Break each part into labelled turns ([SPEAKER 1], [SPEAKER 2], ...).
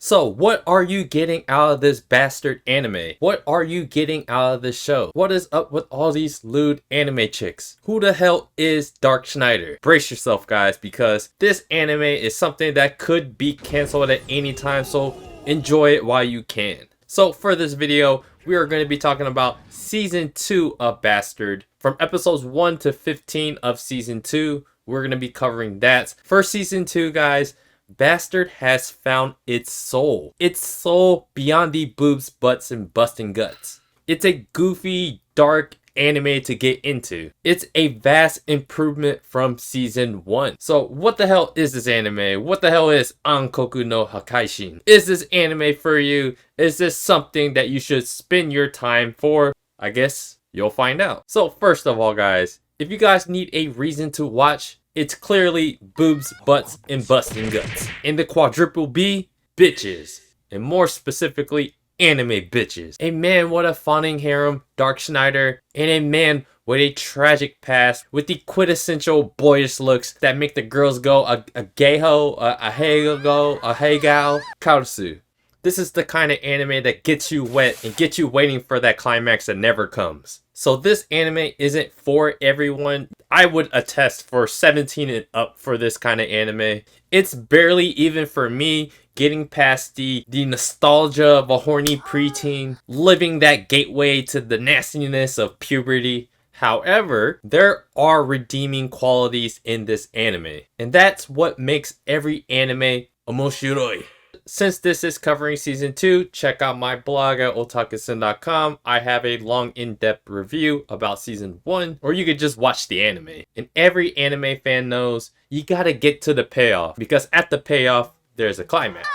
[SPEAKER 1] So what are you getting out of this bastard anime? What are you getting out of this show? What is up with all these lewd anime chicks? Who the hell is Dark Schneider? Brace yourself guys, because this anime is something that could be canceled at any time, so enjoy it while you can. So for this video, we are going to be talking about season 2 of Bastard. From episodes 1 to 15 of season 2, we're going to be covering that. For season 2 guys, Bastard has found its soul. Its soul beyond the boobs, butts, and busting guts. It's a goofy, dark anime to get into. It's a vast improvement from season 1. So what the hell is this anime? What the hell is Ankoku no Hakaishin? Is this anime for you? Is this something that you should spend your time for? I guess you'll find out. So first of all guys, if you guys need a reason to watch, it's clearly boobs, butts, and busting guts. And the quadruple B, bitches. And more specifically, anime bitches. A man with a fawning harem, Dark Schneider, and a man with a tragic past with the quintessential boyish looks that make the girls go a gayho, a hey-go, a hey-gal, kall-su. This is the kind of anime that gets you wet and gets you waiting for that climax that never comes. So this anime isn't for everyone. I would attest for 17 and up for this kind of anime. It's barely even for me, getting past the nostalgia of a horny preteen, living that gateway to the nastiness of puberty. However, there are redeeming qualities in this anime, and that's what makes every anime omoshiroi. Since this is covering season 2, check out my blog at otakusen.com. I have a long in-depth review about season 1, or you could just watch the anime. And every anime fan knows you gotta get to the payoff, because at the payoff, there's a climax.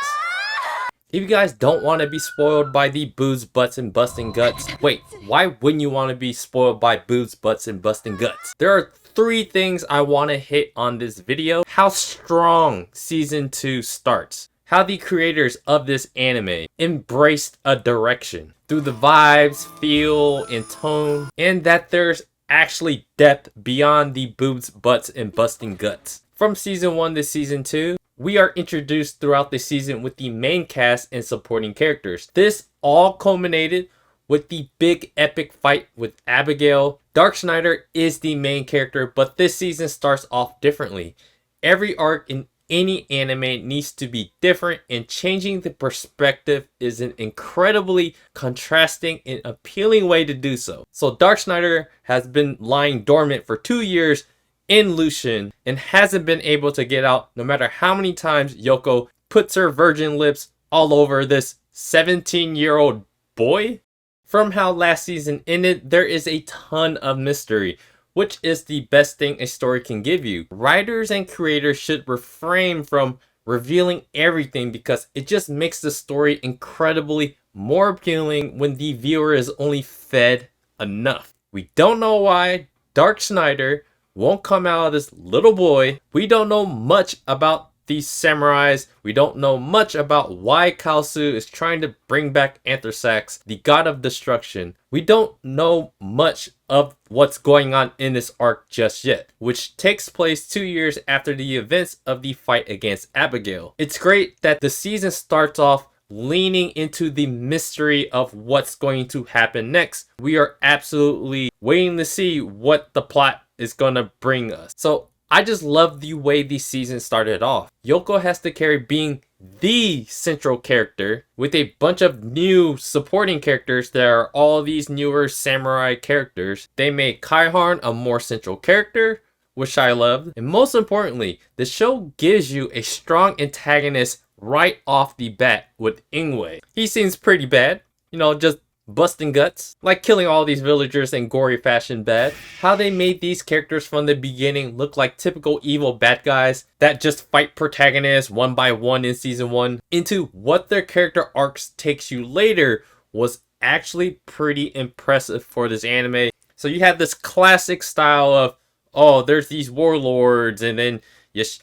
[SPEAKER 1] If you guys don't want to be spoiled by the boobs, butts, and busting guts, wait, why wouldn't you want to be spoiled by boobs, butts, and busting guts? There are 3 things I want to hit on this video. How strong season 2 starts. How the creators of this anime embraced a direction through the vibes, feel, and tone, and that there's actually depth beyond the boobs, butts, and busting guts. From season 1 to season 2, we are introduced throughout the season with the main cast and supporting characters. This all culminated with the big epic fight with Abigail. Dark Schneider is the main character, but this season starts off differently. Every arc in any anime needs to be different, and changing the perspective is an incredibly contrasting and appealing way to do so. So Dark Schneider has been lying dormant for 2 years in Lucian and hasn't been able to get out, no matter how many times Yoko puts her virgin lips all over this 17-year-old boy. From how last season ended, there is a ton of mystery, which is the best thing a story can give you. Writers and creators should refrain from revealing everything, because it just makes the story incredibly more appealing when the viewer is only fed enough. We don't know why Dark Schneider won't come out of this little boy. We don't know much about these samurais. We don't know much about why Kall-su is trying to bring back Anthrax, the god of destruction. We don't know much of what's going on in this arc just yet, which takes place 2 years after the events of the fight against Abigail. It's great that the season starts off leaning into the mystery of what's going to happen next. We are absolutely waiting to see what the plot is gonna bring us. So I just love the way the season started off. Yoko has to carry being the central character with a bunch of new supporting characters that are all these newer samurai characters. They made Kaiharn a more central character, which I loved. And most importantly, the show gives you a strong antagonist right off the bat with Ingwe. He seems pretty bad, you know, just busting guts, like killing all these villagers in gory fashion bad. How they made these characters from the beginning look like typical evil bad guys that just fight protagonists one by one in season 1, into what their character arcs takes you later was actually pretty impressive for this anime. So you have this classic style of, oh, there's these warlords, and then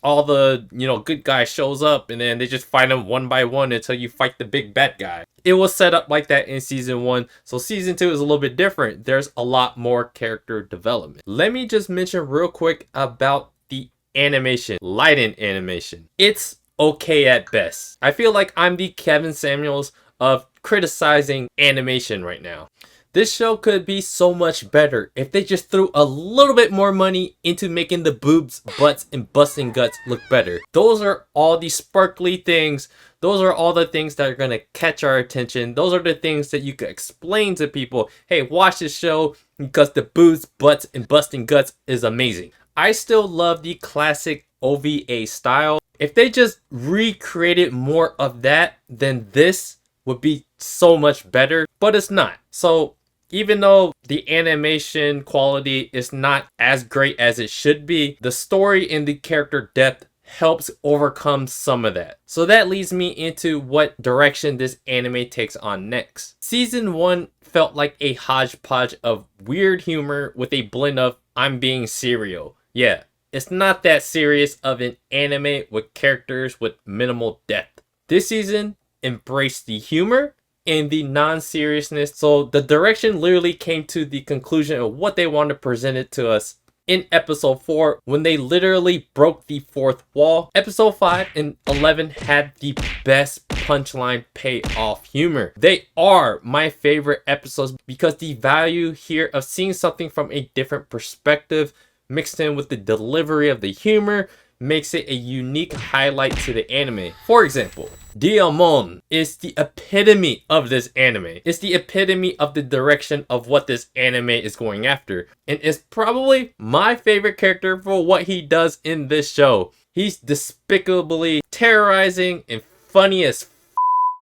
[SPEAKER 1] all the, good guy shows up, and then they just fight them one by one until you fight the big bad guy. It was set up like that in season 1, so season 2 is a little bit different. There's a lot more character development. Let me just mention real quick about the animation, light-in animation. It's okay at best. I feel like I'm the Kevin Samuels of criticizing animation right now. This show could be so much better if they just threw a little bit more money into making the boobs, butts, and busting guts look better. Those are all the sparkly things. Those are all the things that are going to catch our attention. Those are the things that you could explain to people. Hey, watch this show because the boobs, butts, and busting guts is amazing. I still love the classic OVA style. If they just recreated more of that, then this would be so much better, but it's not. So even though the animation quality is not as great as it should be, the story and the character depth helps overcome some of that. So that leads me into what direction this anime takes on next. Season 1 felt like a hodgepodge of weird humor with a blend of I'm being serial. Yeah, it's not that serious of an anime with characters with minimal depth. This season embraced the humor and the non-seriousness. So the direction literally came to the conclusion of what they wanted to present it to us in episode 4 when they literally broke the fourth wall. Episode 5 and 11 had the best punchline payoff humor. They are my favorite episodes because the value here of seeing something from a different perspective mixed in with the delivery of the humor makes it a unique highlight to the anime. For example, Diamond is the epitome of this anime. It's the epitome of the direction of what this anime is going after. And it's probably my favorite character for what he does in this show. He's despicably terrorizing and funny as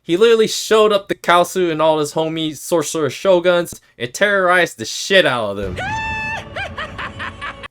[SPEAKER 1] He literally showed up to kall-su and all his homies sorcerer shoguns and terrorized the shit out of them.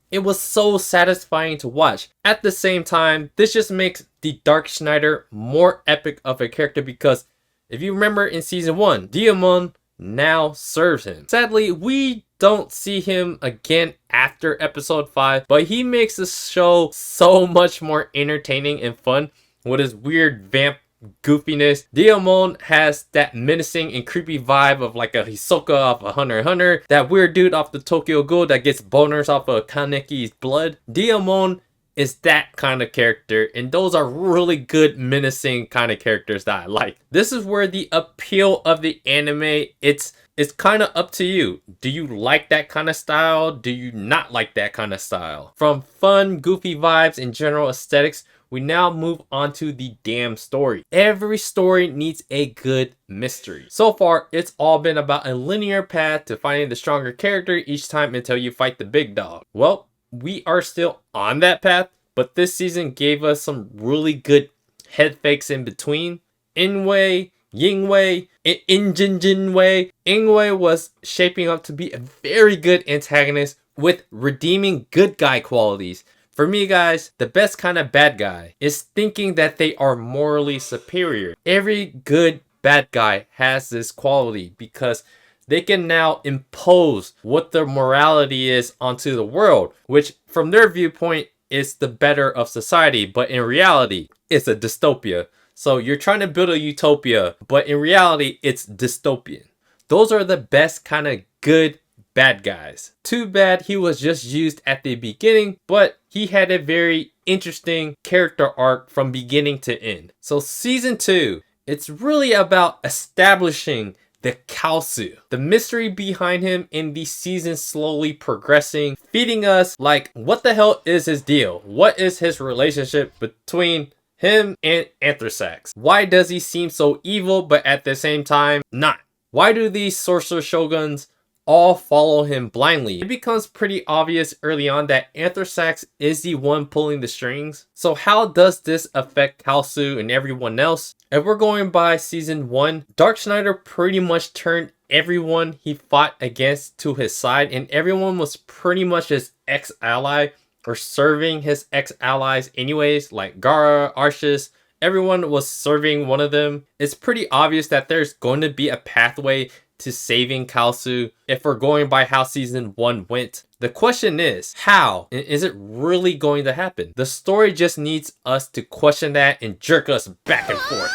[SPEAKER 1] It was so satisfying to watch. At the same time, this just makes the Dark Schneider more epic of a character because if you remember in season 1, Diamond now serves him. Sadly, we don't see him again after episode 5, but he makes the show so much more entertaining and fun with his weird vamp goofiness. Diamond has that menacing and creepy vibe of like a Hisoka off of Hunter x Hunter, that weird dude off the Tokyo Ghoul that gets boners off of Kaneki's blood. Diamond is that kind of character, and those are really good menacing kind of characters that I like. This is where the appeal of the anime, it's kind of up to you. Do you like that kind of style? Do you not like that kind of style? From fun, goofy vibes and general aesthetics, we now move on to the damn story. Every story needs a good mystery. So far, it's all been about a linear path to finding the stronger character each time until you fight the big dog. Well, we are still on that path, but this season gave us some really good head fakes in between. Inwei, Yingwei, Injinjinwei. Ingwei was shaping up to be a very good antagonist with redeeming good guy qualities. For me, guys, the best kind of bad guy is thinking that they are morally superior. Every good bad guy has this quality because they can now impose what their morality is onto the world, which from their viewpoint is the better of society, but in reality, it's a dystopia. So you're trying to build a utopia, but in reality, it's dystopian. Those are the best kind of good bad guys. Too bad he was just used at the beginning, but he had a very interesting character arc from beginning to end. So season 2, it's really about establishing the kall-su, the mystery behind him in the season slowly progressing, feeding us like, what the hell is his deal? What is his relationship between him and Anthrax? Why does he seem so evil, but at the same time, not? Why do these sorcerer shoguns all follow him blindly? It becomes pretty obvious early on that Anthrax is the one pulling the strings. So how does this affect kall-su and everyone else? If we're going by season 1, Dark Schneider pretty much turned everyone he fought against to his side, and everyone was pretty much his ex-ally or serving his ex-allies anyways, like Gara, Arceus. Everyone was serving one of them. It's pretty obvious that there's going to be a pathway to saving kall-su if we're going by how season 1 went. The question is, how? And is it really going to happen? The story just needs us to question that and jerk us back and forth.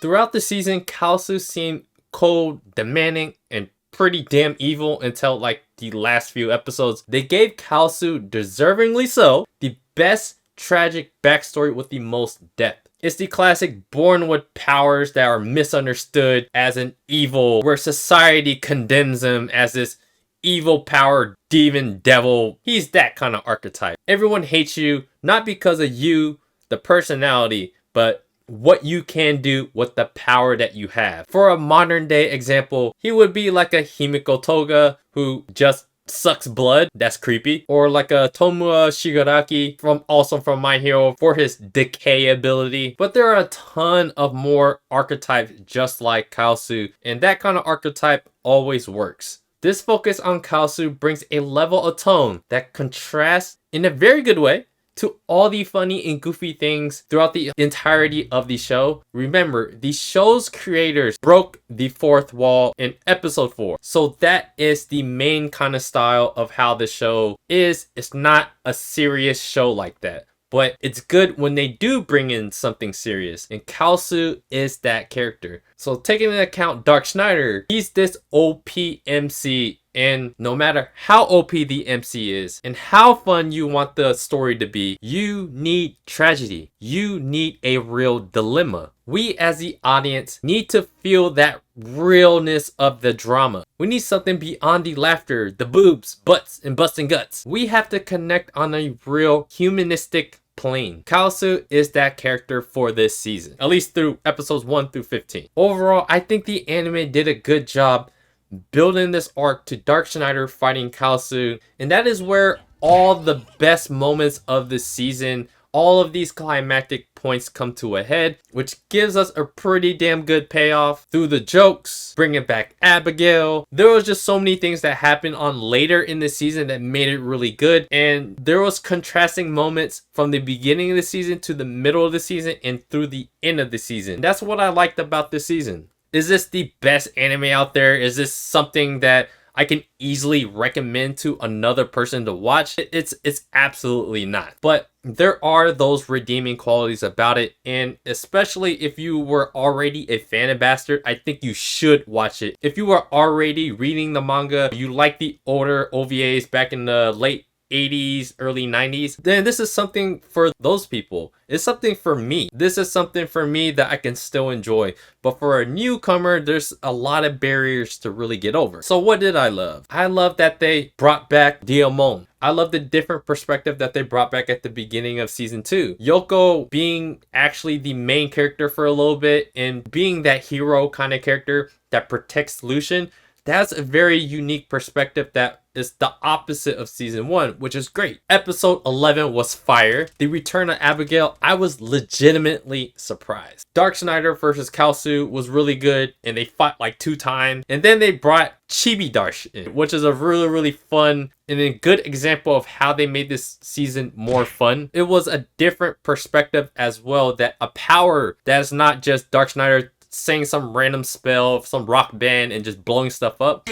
[SPEAKER 1] Throughout the season, kall-su seemed cold, demanding, and pretty damn evil until like the last few episodes. They gave kall-su, deservingly so, the best tragic backstory with the most depth. It's the classic born with powers that are misunderstood as an evil, where society condemns him as this evil power demon devil. He's that kind of archetype. Everyone hates you, not because of you, the personality, but what you can do with the power that you have. For a modern day example, he would be like a Himiko Toga who just sucks blood. That's creepy. Or like a Tomoe Shigaraki from My Hero for his decay ability. But there are a ton of more archetypes just like Kall-su, and that kind of archetype always works. This focus on Kall-su brings a level of tone that contrasts in a very good way to all the funny and goofy things throughout the entirety of the show. Remember, the show's creators broke the fourth wall in episode 4. So that is the main kind of style of how the show is. It's not a serious show like that, but it's good when they do bring in something serious, and Kall-su is that character. So taking into account Dark Schneider, he's this OP MC, and no matter how OP the MC is and how fun you want the story to be, you need tragedy. You need a real dilemma. We as the audience need to feel that realness of the drama. We need something beyond the laughter, the boobs, butts, and busting guts. We have to connect on a real humanistic plane. Kall-su is that character for this season, at least through episodes 1 through 15. Overall, I think the anime did a good job building this arc to Dark Schneider fighting Kall-su, and that is where all the best moments of the season, all of these climactic points come to a head, which gives us a pretty damn good payoff through the jokes, bringing back Abigail. There was just so many things that happened on later in the season that made it really good, and there was contrasting moments from the beginning of the season to the middle of the season and through the end of the season. That's what I liked about this season. Is this the best anime out there? Is this something that I can easily recommend to another person to watch? It's absolutely not. But there are those redeeming qualities about it, and especially if you were already a fan of Bastard, I think you should watch it. If you were already reading the manga, you like the older OVAs back in the late 80s, early 90s, then this is something for those people. It's something for me. This is something for me that I can still enjoy. But for a newcomer, there's a lot of barriers to really get over. So what did I love? I love that they brought back Diamond. I love the different perspective that they brought back at the beginning of season 2. Yoko being actually the main character for a little bit and being that hero kind of character that protects Lucian. That's a very unique perspective that is the opposite of season 1, which is great. Episode 11 was fire. The return of Abigail, I was legitimately surprised. Dark Schneider versus Kall-su was really good, and they fought like 2 times. And then they brought Chibi Darsh in, which is a really fun and a good example of how they made this season more fun. It was a different perspective as well, that a power that is not just Dark Schneider saying some random spell, some rock band, and just blowing stuff up.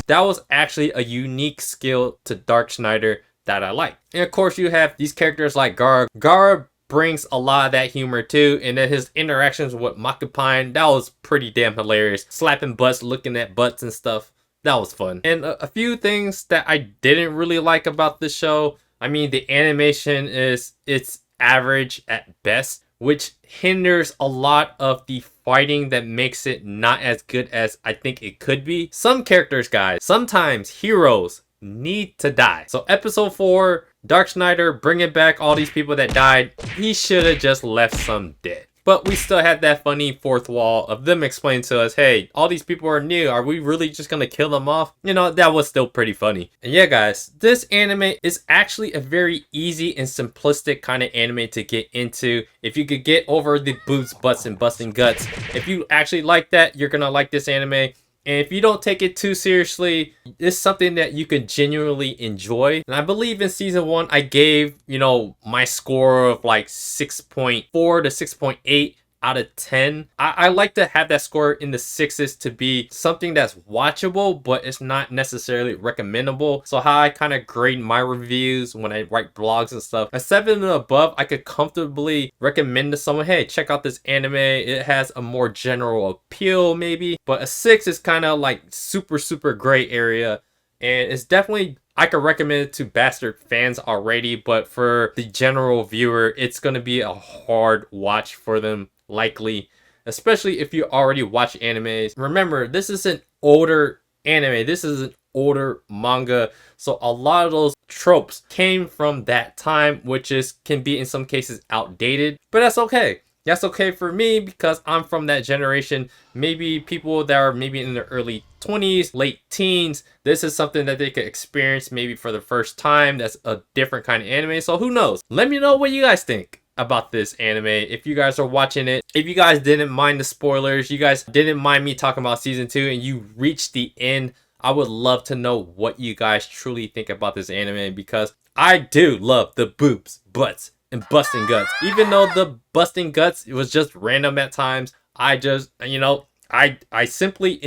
[SPEAKER 1] That was actually a unique skill to Dark Schneider that I like. And of course you have these characters like Gara. Gara brings a lot of that humor too, and then his interactions with Makupine, that was pretty damn hilarious. Slapping butts, looking at butts and stuff. That was fun. And a few things that I didn't really like about the show. I mean, the animation it's average at best, which hinders a lot of the fighting that makes it not as good as I think it could be. Some characters, guys, sometimes heroes need to die. So episode 4, Dark Schneider bringing back all these people that died, he should have just left some dead. But we still had that funny fourth wall of them explaining to us, hey, all these people are new. Are we really just going to kill them off? You know, that was still pretty funny. And yeah, guys, this anime is actually a very easy and simplistic kind of anime to get into. If you could get over the boobs, butts, and busting guts, if you actually like that, you're going to like this anime. And if you don't take it too seriously, it's something that you can genuinely enjoy. And I believe in season 1, I gave, you know, my score of like 6.4 to 6.8 out of 10. I like to have that score in the 6s to be something that's watchable, but it's not necessarily recommendable. So how I kind of grade my reviews when I write blogs and stuff, a 7 and above, I could comfortably recommend to someone, hey, check out this anime. It has a more general appeal maybe, but a 6 is kind of like super gray area. And it's definitely I could recommend it to Bastard fans already, but for the general viewer, it's going to be a hard watch for them, likely. Especially if you already watch animes. Remember, this is an older anime. This is an older manga. So a lot of those tropes came from that time, which can be in some cases outdated. But that's okay. That's okay for me because I'm from that generation. Maybe people that are maybe in their early 20s, late teens, this is something that they could experience maybe for the first time. That's a different kind of anime. So who knows? Let me know what you guys think about this anime. If you guys are watching it, if you guys didn't mind the spoilers, you guys didn't mind me talking about season 2 and you reached the end, I would love to know what you guys truly think about this anime because I do love the boobs, butts, and busting guts. Even though the busting guts, it was just random at times, I just, I simply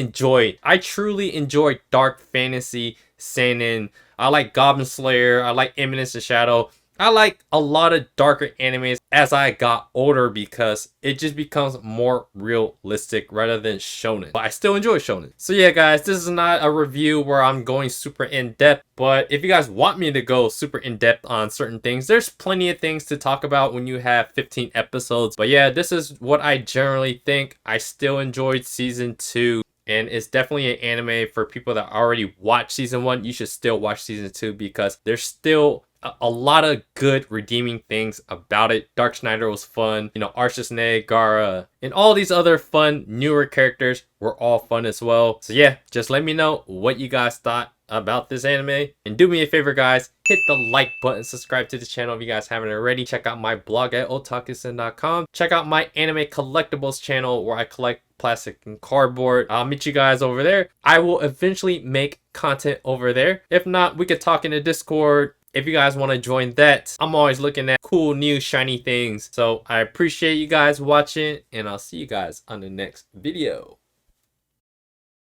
[SPEAKER 1] I truly enjoy dark fantasy seinen. I like Goblin Slayer, I like Eminence of Shadow. I like a lot of darker animes as I got older because it just becomes more realistic rather than shonen. But I still enjoy shonen. So yeah, guys, this is not a review where I'm going super in-depth. But if you guys want me to go super in-depth on certain things, there's plenty of things to talk about when you have 15 episodes. But yeah, this is what I generally think. I still enjoyed season 2. And it's definitely an anime for people that already watched season 1. You should still watch season 2 because there's still a lot of good redeeming things about it. Dark Schneider was fun. You know, Arshasne, Gara, and all these other fun newer characters were all fun as well. So yeah, just let me know what you guys thought about this anime. And do me a favor, guys, hit the like button, subscribe to the channel if you guys haven't already. Check out my blog at otakusen.com. Check out my anime collectibles channel where I collect plastic and cardboard. I'll meet you guys over there. I will eventually make content over there. If not, we could talk in the Discord. If you guys want to join that, I'm always looking at cool new shiny things. So I appreciate you guys watching and I'll see you guys on the next video.